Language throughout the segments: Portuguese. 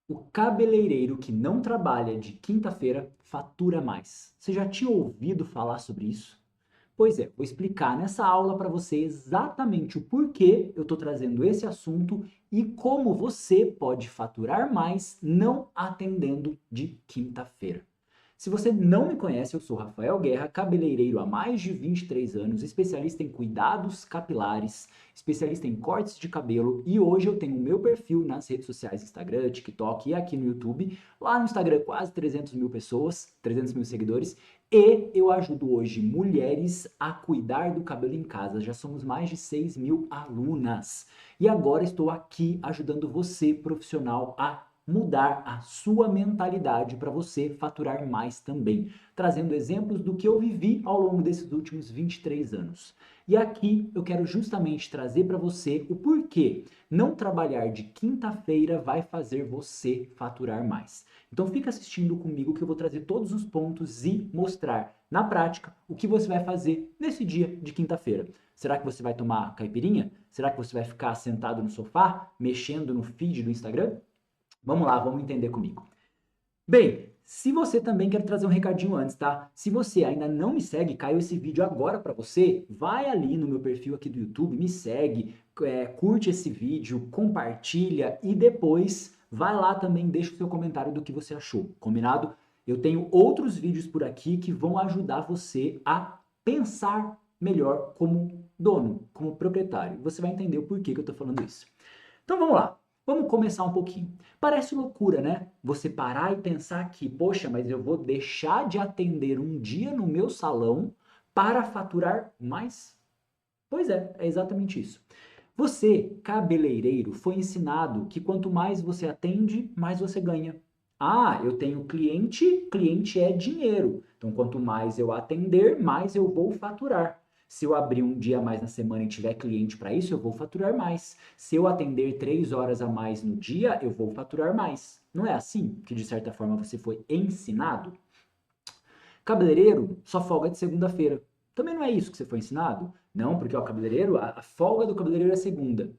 O cabeleireiro que não trabalha de quinta-feira fatura mais. Você já tinha ouvido falar sobre isso? Pois é, vou explicar nessa aula para você exatamente o porquê eu estou trazendo esse assunto e como você pode faturar mais não atendendo de quinta-feira. Se você não me conhece, eu sou Rafael Guerra, cabeleireiro há mais de 23 anos, especialista em cuidados capilares, especialista em cortes de cabelo e hoje eu tenho o meu perfil nas redes sociais, Instagram, TikTok e aqui no YouTube. Lá no Instagram quase 300 mil pessoas, 300 mil seguidores e eu ajudo hoje mulheres a cuidar do cabelo em casa. Já somos mais de 6 mil alunas. E agora estou aqui ajudando você, profissional, a mudar a sua mentalidade para você faturar mais também, trazendo exemplos do que eu vivi ao longo desses últimos 23 anos. E aqui eu quero justamente trazer para você o porquê não trabalhar de quinta-feira vai fazer você faturar mais. Então fica assistindo comigo que eu vou trazer todos os pontos e mostrar na prática o que você vai fazer nesse dia de quinta-feira. Será que você vai tomar caipirinha? Será que você vai ficar sentado no sofá, mexendo no feed do Instagram? Vamos lá, vamos entender comigo. Bem, se você também quer trazer um recadinho antes, tá? Se você ainda não me segue, caiu esse vídeo agora para você, vai ali no meu perfil aqui do YouTube, me segue, curte esse vídeo, compartilha e depois vai lá também, deixa o seu comentário do que você achou, combinado? Eu tenho outros vídeos por aqui que vão ajudar você a pensar melhor como dono, como proprietário. Você vai entender o porquê que eu tô falando isso. Então vamos lá. Vamos começar um pouquinho. Parece loucura, né? Você parar e pensar que, poxa, mas eu vou deixar de atender um dia no meu salão para faturar mais? Pois é exatamente isso. Você, cabeleireiro, foi ensinado que quanto mais você atende, mais você ganha. Ah, eu tenho cliente, cliente é dinheiro. Então, quanto mais eu atender, mais eu vou faturar. Se eu abrir um dia a mais na semana e tiver cliente para isso, eu vou faturar mais. Se eu atender 3 horas a mais no dia, eu vou faturar mais. Não é assim que, de certa forma, você foi ensinado? Cabeleireiro só folga de segunda-feira. Também não é isso que você foi ensinado? Não, porque o cabeleireiro, a folga do cabeleireiro é segunda.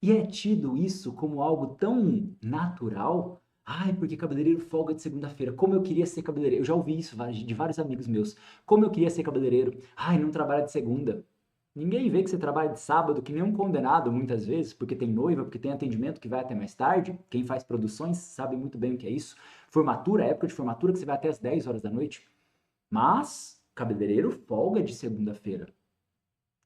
E é tido isso como algo tão natural. Ai, porque cabeleireiro folga de segunda-feira. Como eu queria ser cabeleireiro. Eu já ouvi isso de vários amigos meus. Como eu queria ser cabeleireiro. Ai, não trabalha de segunda. Ninguém vê que você trabalha de sábado, que nem um condenado muitas vezes, porque tem noiva, porque tem atendimento que vai até mais tarde. Quem faz produções sabe muito bem o que é isso. Formatura, época de formatura que você vai até as 10 horas da noite. Mas cabeleireiro folga de segunda-feira.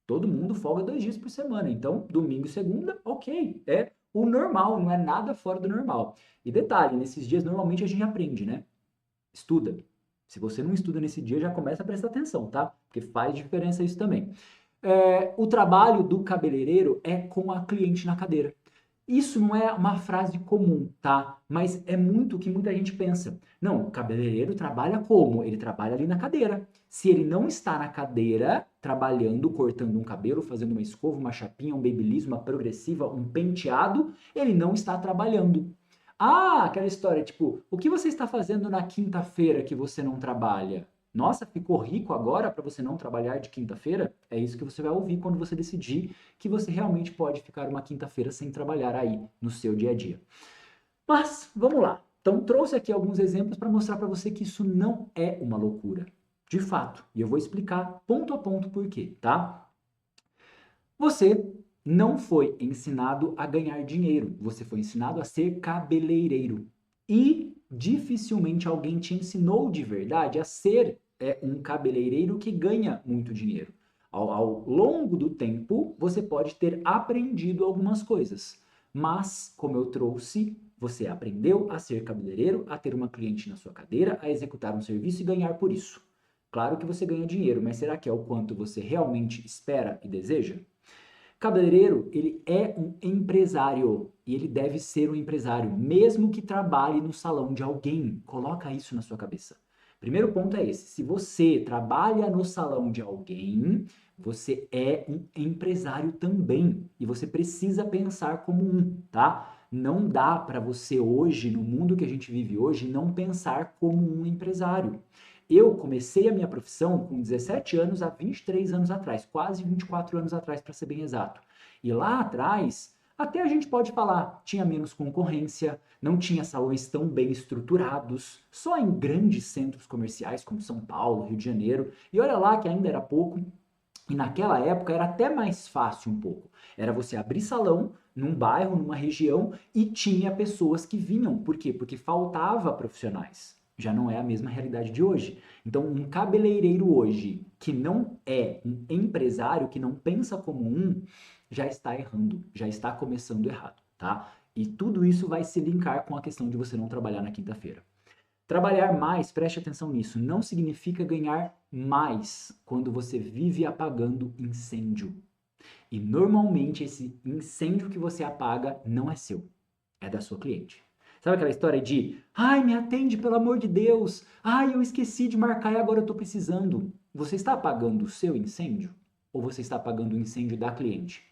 Todo mundo folga 2 dias por semana. Então, domingo e segunda, ok. É o normal, não é nada fora do normal. E detalhe, nesses dias normalmente a gente aprende, né? Estuda. Se você não estuda nesse dia, já começa a prestar atenção, tá? Porque faz diferença isso também. O trabalho do cabeleireiro é com a cliente na cadeira. Isso não é uma frase comum, tá? Mas é muito o que muita gente pensa. Não, o cabeleireiro trabalha como? Ele trabalha ali na cadeira. Se ele não está na cadeira, trabalhando, cortando um cabelo, fazendo uma escova, uma chapinha, um babyliss, uma progressiva, um penteado, ele não está trabalhando. Ah, aquela história, tipo, o que você está fazendo na quinta-feira que você não trabalha? Nossa, ficou rico agora para você não trabalhar de quinta-feira? É isso que você vai ouvir quando você decidir que você realmente pode ficar uma quinta-feira sem trabalhar aí no seu dia a dia. Mas vamos lá. Então trouxe aqui alguns exemplos para mostrar para você que isso não é uma loucura. De fato, e eu vou explicar ponto a ponto por quê, tá? Você não foi ensinado a ganhar dinheiro, você foi ensinado a ser cabeleireiro. E dificilmente alguém te ensinou de verdade a ser um cabeleireiro que ganha muito dinheiro. Ao longo do tempo, você pode ter aprendido algumas coisas, mas, como eu trouxe, você aprendeu a ser cabeleireiro, a ter uma cliente na sua cadeira, a executar um serviço e ganhar por isso. Claro que você ganha dinheiro, mas será que é o quanto você realmente espera e deseja? Cabeleireiro, ele é um empresário e ele deve ser um empresário, mesmo que trabalhe no salão de alguém. Coloca isso na sua cabeça. Primeiro ponto é esse: se você trabalha no salão de alguém, você é um empresário também e você precisa pensar como um, tá? Não dá para você hoje, no mundo que a gente vive hoje, não pensar como um empresário. Eu comecei a minha profissão com 17 anos há 23 anos atrás, quase 24 anos atrás, para ser bem exato. E lá atrás, Até a gente pode falar, tinha menos concorrência, não tinha salões tão bem estruturados, só em grandes centros comerciais como São Paulo, Rio de Janeiro, e olha lá que ainda era pouco, e naquela época era até mais fácil um pouco. Era você abrir salão num bairro, numa região e tinha pessoas que vinham. Por quê? Porque faltava profissionais. Já não é a mesma realidade de hoje. Então, um cabeleireiro hoje que não é um empresário, que não pensa como um, já está errando, já está começando errado, tá? E tudo isso vai se linkar com a questão de você não trabalhar na quinta-feira. Trabalhar mais, preste atenção nisso, não significa ganhar mais quando você vive apagando incêndio. E normalmente esse incêndio que você apaga não é seu, é da sua cliente. Sabe aquela história de, ai, me atende pelo amor de Deus, ai, eu esqueci de marcar e agora eu tô precisando. Você está apagando o seu incêndio? Ou você está apagando o incêndio da cliente?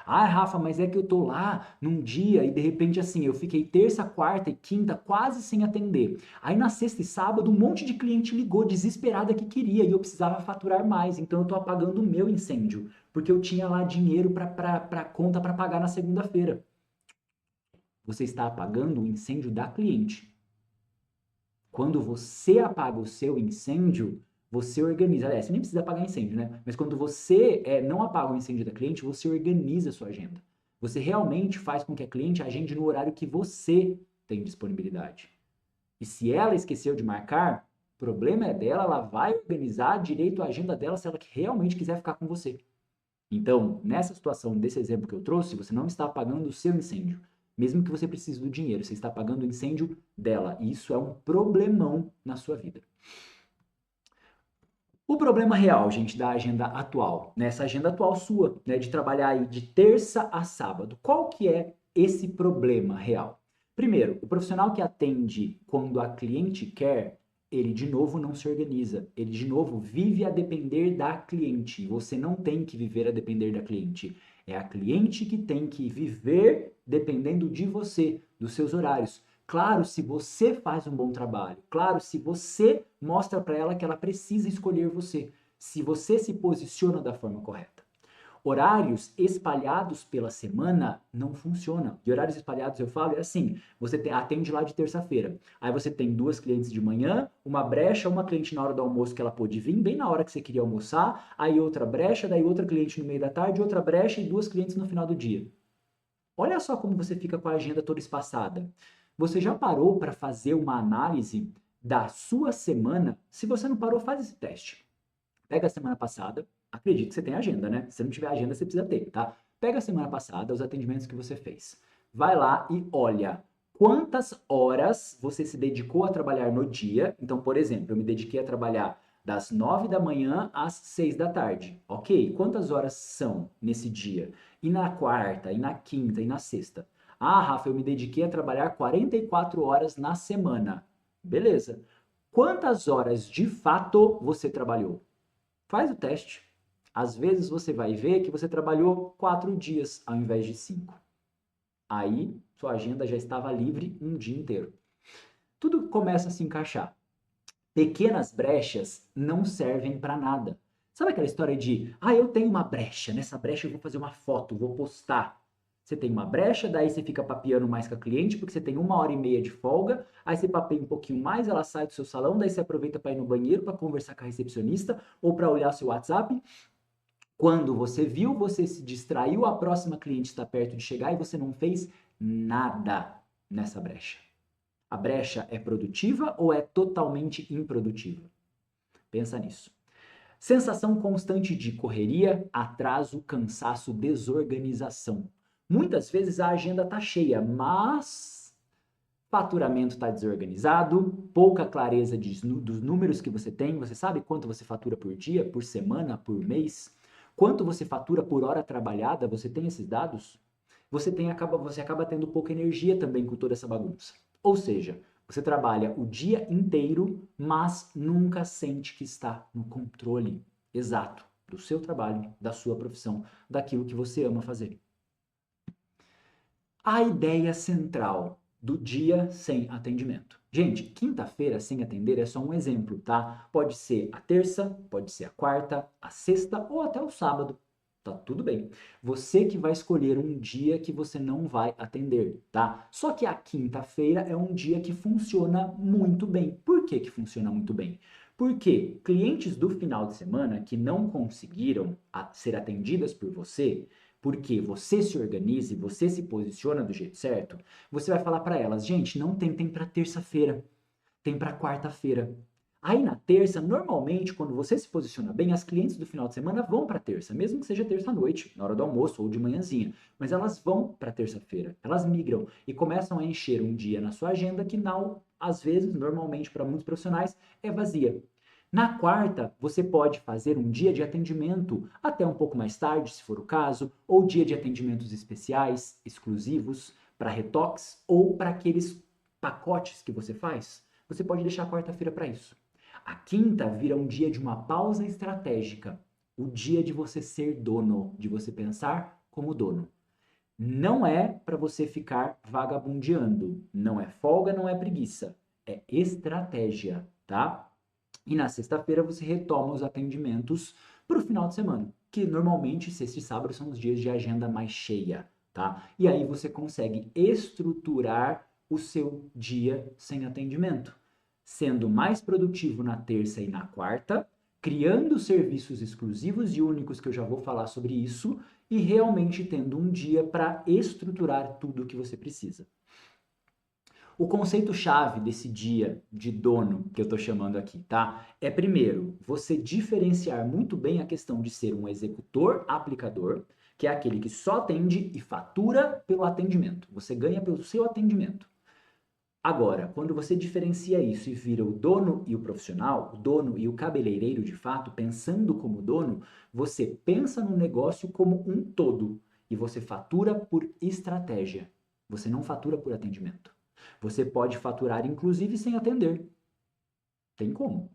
Ah, Rafa, mas é que eu tô lá num dia e de repente assim, eu fiquei terça, quarta e quinta quase sem atender. Aí na sexta e sábado um monte de cliente ligou desesperada que queria e eu precisava faturar mais, então eu tô apagando o meu incêndio, porque eu tinha lá dinheiro para conta para pagar na segunda-feira. Você está apagando o incêndio da cliente. Quando você apaga o seu incêndio, você organiza. Aliás, você nem precisa apagar incêndio, né? Mas quando você não apaga o incêndio da cliente, você organiza a sua agenda. Você realmente faz com que a cliente agende no horário que você tem disponibilidade. E se ela esqueceu de marcar, o problema é dela, ela vai organizar direito a agenda dela se ela realmente quiser ficar com você. Então, nessa situação desse exemplo que eu trouxe, você não está apagando o seu incêndio. Mesmo que você precise do dinheiro, você está apagando o incêndio dela. E isso é um problemão na sua vida. O problema real, gente, da agenda atual, nessa agenda atual sua, né, de trabalhar aí de terça a sábado, qual que é esse problema real? Primeiro, o profissional que atende quando a cliente quer, ele de novo não se organiza, ele de novo vive a depender da cliente. Você não tem que viver a depender da cliente. É a cliente que tem que viver dependendo de você, dos seus horários. Claro, se você faz um bom trabalho, claro, se você mostra para ela que ela precisa escolher você, se você se posiciona da forma correta. Horários espalhados pela semana não funcionam. E horários espalhados eu falo é assim: você atende lá de terça-feira, aí você tem duas clientes de manhã, uma brecha, uma cliente na hora do almoço que ela pôde vir, bem na hora que você queria almoçar, aí outra brecha, daí outra cliente no meio da tarde, outra brecha e duas clientes no final do dia. Olha só como você fica com a agenda toda espaçada. Você já parou para fazer uma análise da sua semana? Se você não parou, faz esse teste. Pega a semana passada, acredito que você tem agenda, né? Se não tiver agenda, você precisa ter, tá? Pega a semana passada, os atendimentos que você fez. Vai lá e olha quantas horas você se dedicou a trabalhar no dia. Então, por exemplo, eu me dediquei a trabalhar das 9 da manhã às 6 da tarde. Ok, quantas horas são nesse dia? E na quarta, e na quinta, e na sexta? Ah, Rafa, eu me dediquei a trabalhar 44 horas na semana. Beleza. Quantas horas de fato você trabalhou? Faz o teste. Às vezes você vai ver que você trabalhou 4 dias ao invés de 5. Aí sua agenda já estava livre um dia inteiro. Tudo começa a se encaixar. Pequenas brechas não servem para nada. Sabe aquela história de, eu tenho uma brecha, nessa brecha eu vou fazer uma foto, vou postar. Você tem uma brecha, daí você fica papeando mais com a cliente, porque você tem 1h30 de folga, aí você papeia um pouquinho mais, ela sai do seu salão, daí você aproveita para ir no banheiro, para conversar com a recepcionista, ou para olhar seu WhatsApp. Quando você viu, você se distraiu, a próxima cliente está perto de chegar e você não fez nada nessa brecha. A brecha é produtiva ou é totalmente improdutiva? Pensa nisso. Sensação constante de correria, atraso, cansaço, desorganização. Muitas vezes a agenda está cheia, mas faturamento está desorganizado, pouca clareza dos números que você tem. Você sabe quanto você fatura por dia, por semana, por mês? Quanto você fatura por hora trabalhada? Você tem esses dados? Você acaba tendo pouca energia também com toda essa bagunça. Ou seja, você trabalha o dia inteiro, mas nunca sente que está no controle exato do seu trabalho, da sua profissão, daquilo que você ama fazer. A ideia central do dia sem atendimento. Gente, quinta-feira sem atender é só um exemplo, tá? Pode ser a terça, pode ser a quarta, a sexta ou até o sábado, Tá tudo bem. Você que vai escolher um dia que você não vai atender, tá? Só que a quinta-feira é um dia que funciona muito bem. Por que que funciona muito bem? Porque clientes do final de semana que não conseguiram ser atendidas por você, porque você se organiza e você se posiciona do jeito certo, você vai falar para elas, gente, não tentem para terça-feira, tem para quarta-feira. Aí na terça, normalmente, quando você se posiciona bem, as clientes do final de semana vão para terça, mesmo que seja terça-noite, na hora do almoço ou de manhãzinha. Mas elas vão para terça-feira, elas migram e começam a encher um dia na sua agenda que, não, às vezes, normalmente para muitos profissionais, é vazia. Na quarta, você pode fazer um dia de atendimento até um pouco mais tarde, se for o caso, ou dia de atendimentos especiais, exclusivos, para retoques ou para aqueles pacotes que você faz. Você pode deixar a quarta-feira para isso. A quinta vira um dia de uma pausa estratégica, o dia de você ser dono, de você pensar como dono. Não é para você ficar vagabundeando, não é folga, não é preguiça, é estratégia, tá? E na sexta-feira você retoma os atendimentos para o final de semana, que normalmente sexta e sábado são os dias de agenda mais cheia, tá? E aí você consegue estruturar o seu dia sem atendimento, sendo mais produtivo na terça e na quarta, criando serviços exclusivos e únicos que eu já vou falar sobre isso e realmente tendo um dia para estruturar tudo o que você precisa. O conceito-chave desse dia de dono que eu estou chamando aqui, tá? É primeiro, você diferenciar muito bem a questão de ser um executor aplicador, que é aquele que só atende e fatura pelo atendimento. Você ganha pelo seu atendimento. Agora, quando você diferencia isso e vira o dono e o profissional, o dono e o cabeleireiro de fato, pensando como dono, você pensa no negócio como um todo e você fatura por estratégia. Você não fatura por atendimento. Você pode faturar inclusive sem atender. Tem como.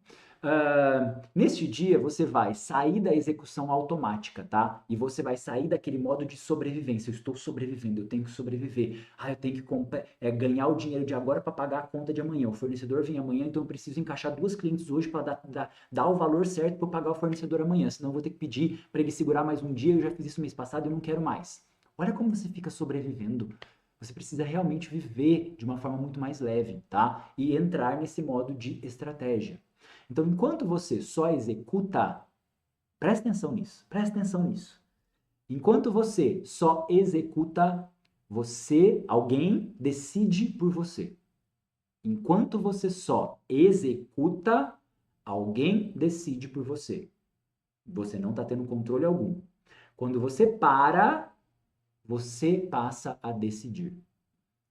Neste dia, você vai sair da execução automática, tá? E você vai sair daquele modo de sobrevivência. Eu estou sobrevivendo, eu tenho que sobreviver. Eu tenho que ganhar o dinheiro de agora para pagar a conta de amanhã. O fornecedor vem amanhã, então eu preciso encaixar 2 clientes hoje para dar o valor certo para eu pagar o fornecedor amanhã. Senão eu vou ter que pedir para ele segurar mais um dia. Eu já fiz isso mês passado e eu não quero mais. Olha como você fica sobrevivendo. Você precisa realmente viver de uma forma muito mais leve, tá? E entrar nesse modo de estratégia. Então, enquanto você só executa, presta atenção nisso, presta atenção nisso. Enquanto você só executa, alguém decide por você. Enquanto você só executa, alguém decide por você. Você não está tendo controle algum. Quando você para, você passa a decidir.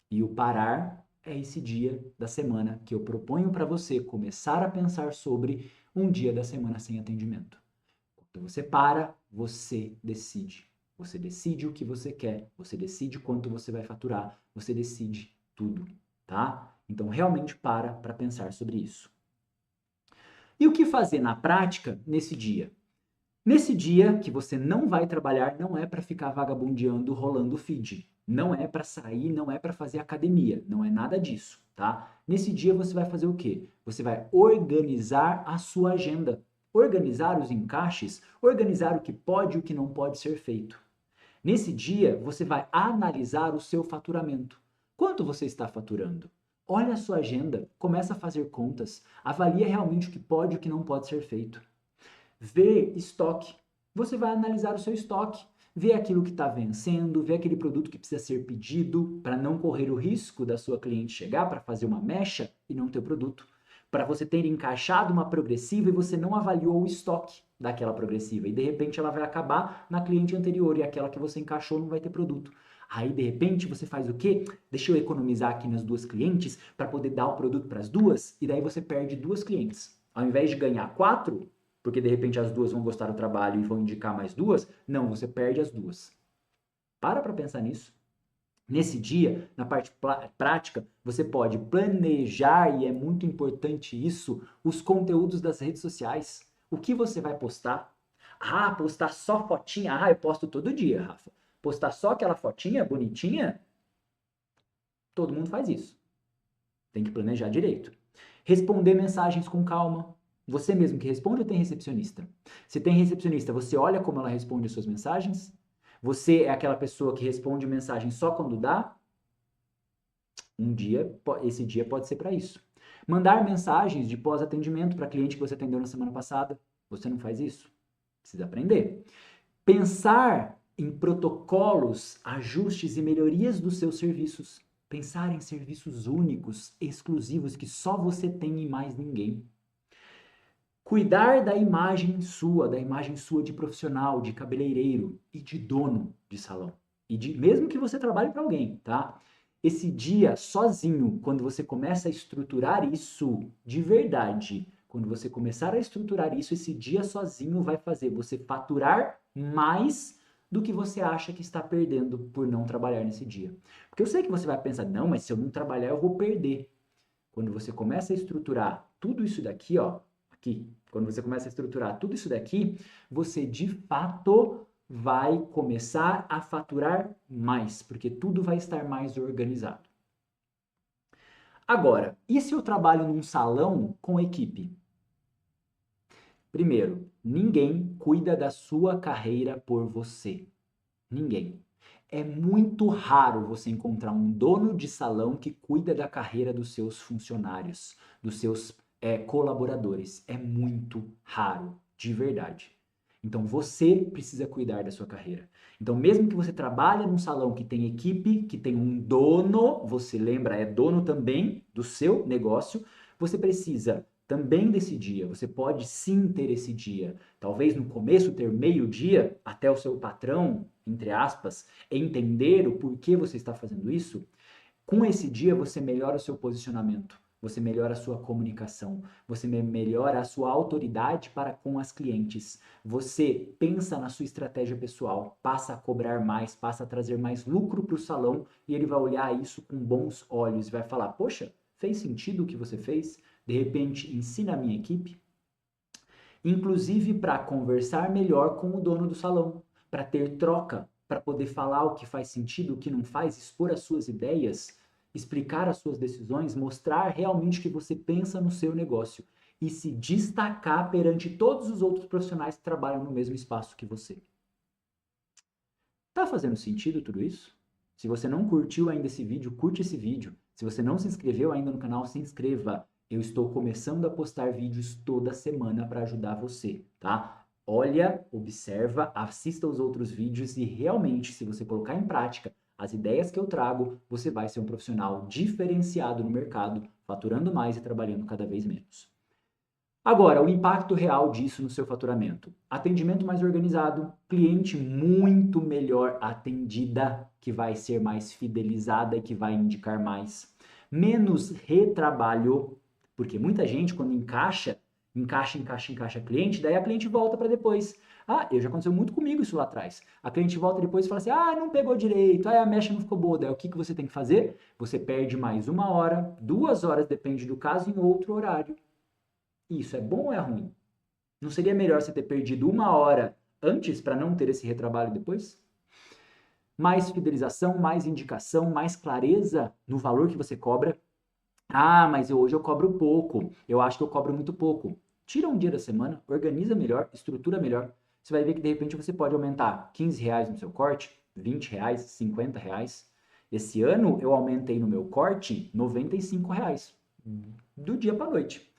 E o parar é esse dia da semana que eu proponho para você começar a pensar sobre um dia da semana sem atendimento. Quando você para, você decide. Você decide o que você quer, você decide quanto você vai faturar, você decide tudo, tá? Então realmente para pensar sobre isso. E o que fazer na prática nesse dia? Nesse dia que você não vai trabalhar, não é para ficar vagabundeando, rolando feed. Não é para sair, não é para fazer academia, não é nada disso, tá? Nesse dia você vai fazer o quê? Você vai organizar a sua agenda, organizar os encaixes, organizar o que pode e o que não pode ser feito. Nesse dia você vai analisar o seu faturamento. Quanto você está faturando? Olha a sua agenda, começa a fazer contas, avalia realmente o que pode e o que não pode ser feito. Ver estoque. Você vai analisar o seu estoque, ver aquilo que está vencendo, ver aquele produto que precisa ser pedido para não correr o risco da sua cliente chegar para fazer uma mecha e não ter o produto. Para você ter encaixado uma progressiva e você não avaliou o estoque daquela progressiva e de repente ela vai acabar na cliente anterior e aquela que você encaixou não vai ter produto. Aí de repente você faz o quê? Deixa eu economizar aqui nas 2 clientes para poder dar o produto para as 2 e daí você perde 2 clientes. Ao invés de ganhar 4, porque de repente as 2 vão gostar do trabalho e vão indicar mais 2, não, você perde as 2. Para pensar nisso. Nesse dia, na parte prática, você pode planejar, e é muito importante isso, os conteúdos das redes sociais. O que você vai postar? Postar só fotinha? Eu posto todo dia, Rafa. Postar só aquela fotinha bonitinha? Todo mundo faz isso. Tem que planejar direito. Responder mensagens com calma. Você mesmo que responde ou tem recepcionista? Se tem recepcionista, você olha como ela responde as suas mensagens? Você é aquela pessoa que responde mensagem só quando dá? Esse dia pode ser para isso. Mandar mensagens de pós-atendimento para cliente que você atendeu na semana passada. Você não faz isso? Precisa aprender. Pensar em protocolos, ajustes e melhorias dos seus serviços. Pensar em serviços únicos, exclusivos, que só você tem e mais ninguém. Cuidar da imagem sua de profissional, de cabeleireiro e de dono de salão. Mesmo que você trabalhe para alguém, tá? Esse dia sozinho, quando você começa a estruturar isso de verdade, quando você começar a estruturar isso, esse dia sozinho vai fazer você faturar mais do que você acha que está perdendo por não trabalhar nesse dia. Porque eu sei que você vai pensar, não, mas se eu não trabalhar eu vou perder. Quando você começa a estruturar tudo isso daqui, ó, aqui, quando você começa a estruturar tudo isso daqui, você de fato vai começar a faturar mais, porque tudo vai estar mais organizado. Agora, e se eu trabalho num salão com equipe? Primeiro, ninguém cuida da sua carreira por você. Ninguém. É muito raro você encontrar um dono de salão que cuida da carreira dos seus funcionários, dos seus colaboradores. É muito raro, de verdade. Então você precisa cuidar da sua carreira. Então, mesmo que você trabalhe num salão que tem equipe, que tem um dono, você lembra, é dono também do seu negócio, você precisa também desse dia. Você pode sim ter esse dia. Talvez no começo ter meio dia até o seu patrão, entre aspas, entender o porquê você está fazendo isso. Com esse dia você melhora o seu posicionamento, você melhora a sua comunicação, você melhora a sua autoridade para com as clientes. Você pensa na sua estratégia pessoal, passa a cobrar mais, passa a trazer mais lucro para o salão e ele vai olhar isso com bons olhos e vai falar: poxa, fez sentido o que você fez? De repente, ensina a minha equipe. Inclusive para conversar melhor com o dono do salão, para ter troca, para poder falar o que faz sentido, o que não faz, expor as suas ideias, explicar as suas decisões, mostrar realmente o que você pensa no seu negócio e se destacar perante todos os outros profissionais que trabalham no mesmo espaço que você. Tá fazendo sentido tudo isso? Se você não curtiu ainda esse vídeo, curte esse vídeo. Se você não se inscreveu ainda no canal, se inscreva. Eu estou começando a postar vídeos toda semana para ajudar você, tá? Olha, observa, assista os outros vídeos e realmente, se você colocar em prática as ideias que eu trago, você vai ser um profissional diferenciado no mercado, faturando mais e trabalhando cada vez menos. Agora, o impacto real disso no seu faturamento. Atendimento mais organizado, cliente muito melhor atendida, que vai ser mais fidelizada e que vai indicar mais. Menos retrabalho, porque muita gente quando encaixa cliente, daí a cliente volta para depois. Ah, já aconteceu muito comigo isso lá atrás. A cliente volta depois e fala assim: ah, não pegou direito, ah, a mecha não ficou boa. Daí o que você tem que fazer? Você perde mais 1 hora, 2 horas, depende do caso, em outro horário. Isso é bom ou é ruim? Não seria melhor você ter perdido 1 hora antes para não ter esse retrabalho depois? Mais fidelização, mais indicação, mais clareza no valor que você cobra. Ah, mas hoje eu cobro pouco. Eu acho que eu cobro muito pouco. Tira um dia da semana, organiza melhor, estrutura melhor. Você vai ver que de repente você pode aumentar R$ 15 no seu corte, R$ 20, R$ 50. Esse ano eu aumentei no meu corte R$ 95. Do dia para noite.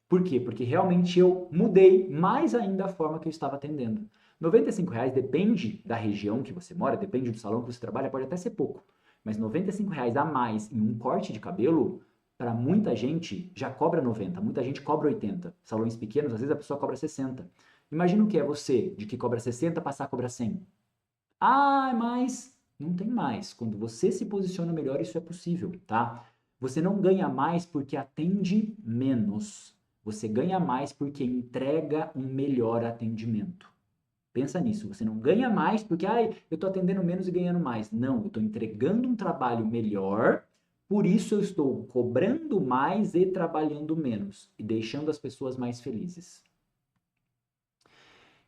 Por quê? Porque realmente eu mudei mais ainda a forma que eu estava atendendo. R$ 95 depende da região que você mora, depende do salão que você trabalha, pode até ser pouco. Mas R$ 95 a mais em um corte de cabelo, para muita gente já cobra 90, muita gente cobra 80. Salões pequenos, às vezes a pessoa cobra 60. Imagina o que é você, de que cobra 60, passar a cobrar 100. Ah, mas não tem mais. Quando você se posiciona melhor, isso é possível, tá? Você não ganha mais porque atende menos. Você ganha mais porque entrega um melhor atendimento. Pensa nisso. Você não ganha mais porque eu estou atendendo menos e ganhando mais. Não, eu estou entregando um trabalho melhor, por isso eu estou cobrando mais e trabalhando menos e deixando as pessoas mais felizes.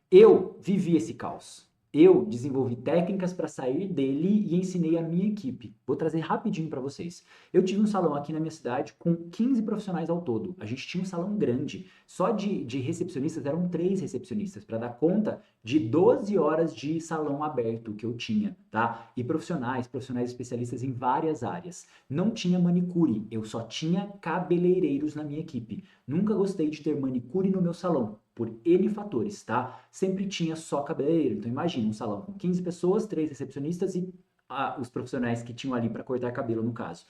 Eu vivi esse caos. Eu desenvolvi técnicas para sair dele e ensinei a minha equipe. Vou trazer rapidinho para vocês. Eu tive um salão aqui na minha cidade com 15 profissionais ao todo. A gente tinha um salão grande. Só de recepcionistas eram 3 recepcionistas para dar conta de 12 horas de salão aberto que eu tinha, tá? E profissionais especialistas em várias áreas. Não tinha manicure, eu só tinha cabeleireiros na minha equipe. Nunca gostei de ter manicure no meu salão por N fatores, tá? Sempre tinha só cabeleireiro. Então imagina um salão com 15 pessoas, 3 recepcionistas e os profissionais que tinham ali para cortar cabelo, no caso.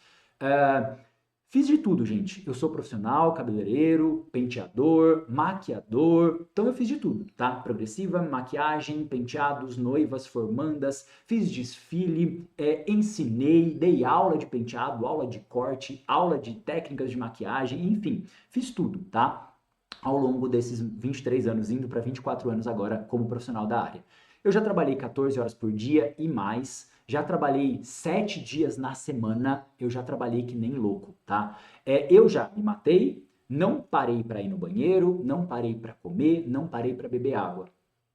Fiz de tudo, gente. Eu sou profissional, cabeleireiro, penteador, maquiador. Então eu fiz de tudo, tá? Progressiva, maquiagem, penteados, noivas, formandas. Fiz desfile, ensinei, dei aula de penteado, aula de corte, aula de técnicas de maquiagem, enfim. Fiz tudo, tá? Ao longo desses 23 anos, indo para 24 anos agora como profissional da área. Eu já trabalhei 14 horas por dia e mais, já trabalhei 7 dias na semana, eu já trabalhei que nem louco, tá? Eu já me matei, não parei para ir no banheiro, não parei para comer, não parei para beber água.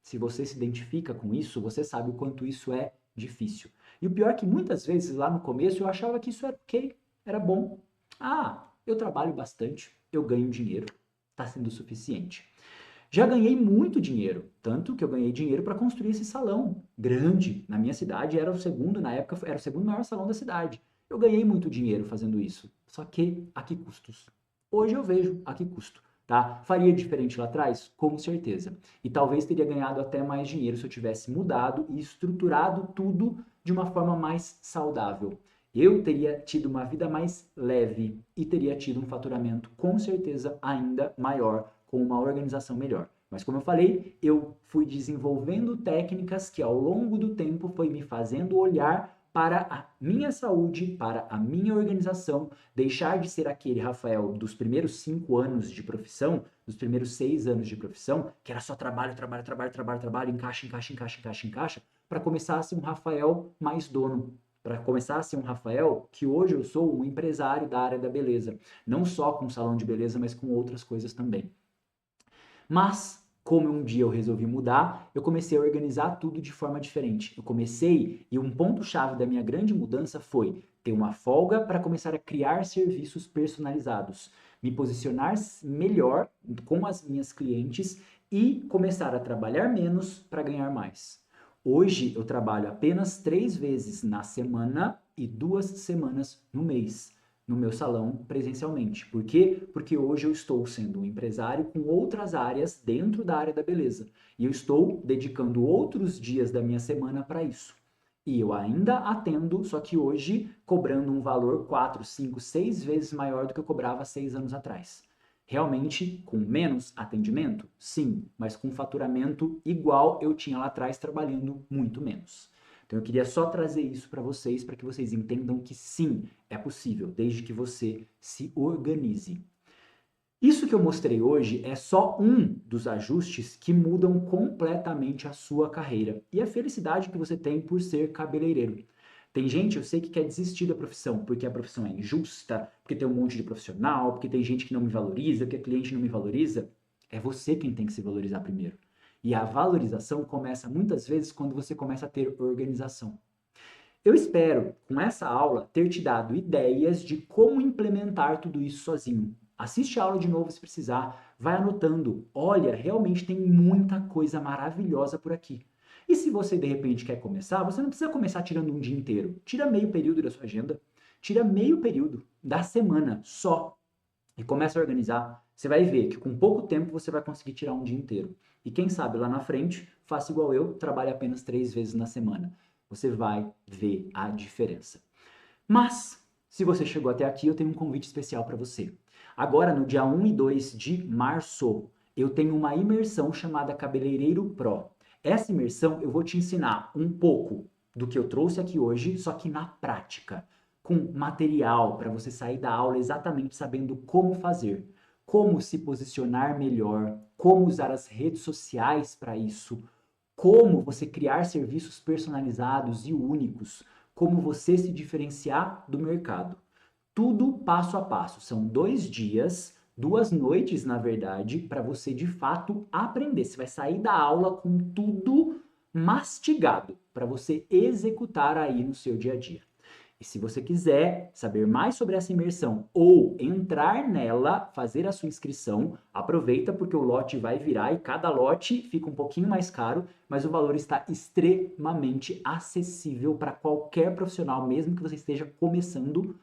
Se você se identifica com isso, você sabe o quanto isso é difícil. E o pior é que muitas vezes lá no começo eu achava que isso era ok, era bom. Ah, eu trabalho bastante, eu ganho dinheiro, está sendo suficiente. Já ganhei muito dinheiro, tanto que eu ganhei dinheiro para construir esse salão grande. Na minha cidade era o segundo, na época era o segundo maior salão da cidade. Eu ganhei muito dinheiro fazendo isso, só que a que custos? Hoje eu vejo a que custo, tá? Faria diferente lá atrás? Com certeza. E talvez teria ganhado até mais dinheiro se eu tivesse mudado e estruturado tudo de uma forma mais saudável. Eu teria tido uma vida mais leve e teria tido um faturamento com certeza ainda maior, com uma organização melhor. Mas como eu falei, eu fui desenvolvendo técnicas que ao longo do tempo foi me fazendo olhar para a minha saúde, para a minha organização, deixar de ser aquele Rafael dos primeiros 5 anos de profissão, dos primeiros 6 anos de profissão, que era só trabalho, trabalho, trabalho, trabalho, trabalho, encaixa, encaixa, encaixa, encaixa, encaixa, para começar a ser um Rafael mais dono, para começar a ser um Rafael que hoje eu sou um empresário da área da beleza, não só com salão de beleza, mas com outras coisas também. Mas, como um dia eu resolvi mudar, eu comecei a organizar tudo de forma diferente. Eu comecei, e um ponto-chave da minha grande mudança foi ter uma folga para começar a criar serviços personalizados, me posicionar melhor com as minhas clientes e começar a trabalhar menos para ganhar mais. Hoje eu trabalho apenas 3 vezes na semana e 2 semanas no mês no meu salão presencialmente. Por quê? Porque hoje eu estou sendo um empresário com outras áreas dentro da área da beleza. E eu estou dedicando outros dias da minha semana para isso. E eu ainda atendo, só que hoje cobrando um valor 4, 5, 6 vezes maior do que eu cobrava 6 anos atrás. Realmente, com menos atendimento? Sim, mas com faturamento igual eu tinha lá atrás trabalhando muito menos. Então eu queria só trazer isso para que vocês entendam que sim, é possível, desde que você se organize. Isso que eu mostrei hoje é só um dos ajustes que mudam completamente a sua carreira e a felicidade que você tem por ser cabeleireiro. Tem gente, eu sei, que quer desistir da profissão, porque a profissão é injusta, porque tem um monte de profissional, porque tem gente que não me valoriza, porque a cliente não me valoriza. É você quem tem que se valorizar primeiro. E a valorização começa muitas vezes quando você começa a ter organização. Eu espero, com essa aula, ter te dado ideias de como implementar tudo isso sozinho. Assiste a aula de novo se precisar, vai anotando. Olha, realmente tem muita coisa maravilhosa por aqui. E se você de repente quer começar, você não precisa começar tirando um dia inteiro. Tira meio período da sua agenda, tira meio período da semana só e começa a organizar. Você vai ver que com pouco tempo você vai conseguir tirar um dia inteiro. E quem sabe lá na frente, faça igual eu, trabalhe apenas 3 vezes na semana. Você vai ver a diferença. Mas, se você chegou até aqui, eu tenho um convite especial para você. Agora, no dia 1 e 2 de março, eu tenho uma imersão chamada Cabeleireiro Pro. Essa imersão eu vou te ensinar um pouco do que eu trouxe aqui hoje, só que na prática, com material para você sair da aula exatamente sabendo como fazer, como se posicionar melhor, como usar as redes sociais para isso, como você criar serviços personalizados e únicos, como você se diferenciar do mercado. Tudo passo a passo. São 2 dias, 2 noites, na verdade, para você de fato aprender. Você vai sair da aula com tudo mastigado para você executar aí no seu dia a dia. E se você quiser saber mais sobre essa imersão ou entrar nela, fazer a sua inscrição, aproveita porque o lote vai virar e cada lote fica um pouquinho mais caro, mas o valor está extremamente acessível para qualquer profissional, mesmo que você esteja começando.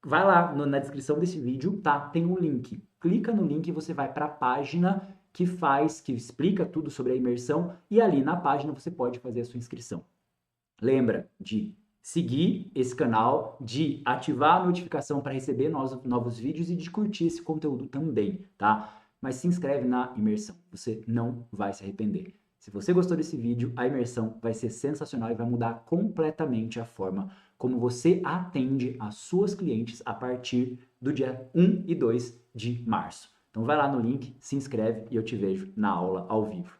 Vai lá na descrição desse vídeo, tá? Tem um link. Clica no link e você vai para a página que explica tudo sobre a imersão e ali na página você pode fazer a sua inscrição. Lembra de seguir esse canal, de ativar a notificação para receber novos vídeos e de curtir esse conteúdo também, tá? Mas se inscreve na imersão, você não vai se arrepender. Se você gostou desse vídeo, a imersão vai ser sensacional e vai mudar completamente a forma como você atende as suas clientes a partir do dia 1 e 2 de março. Então vai lá no link, se inscreve e eu te vejo na aula ao vivo.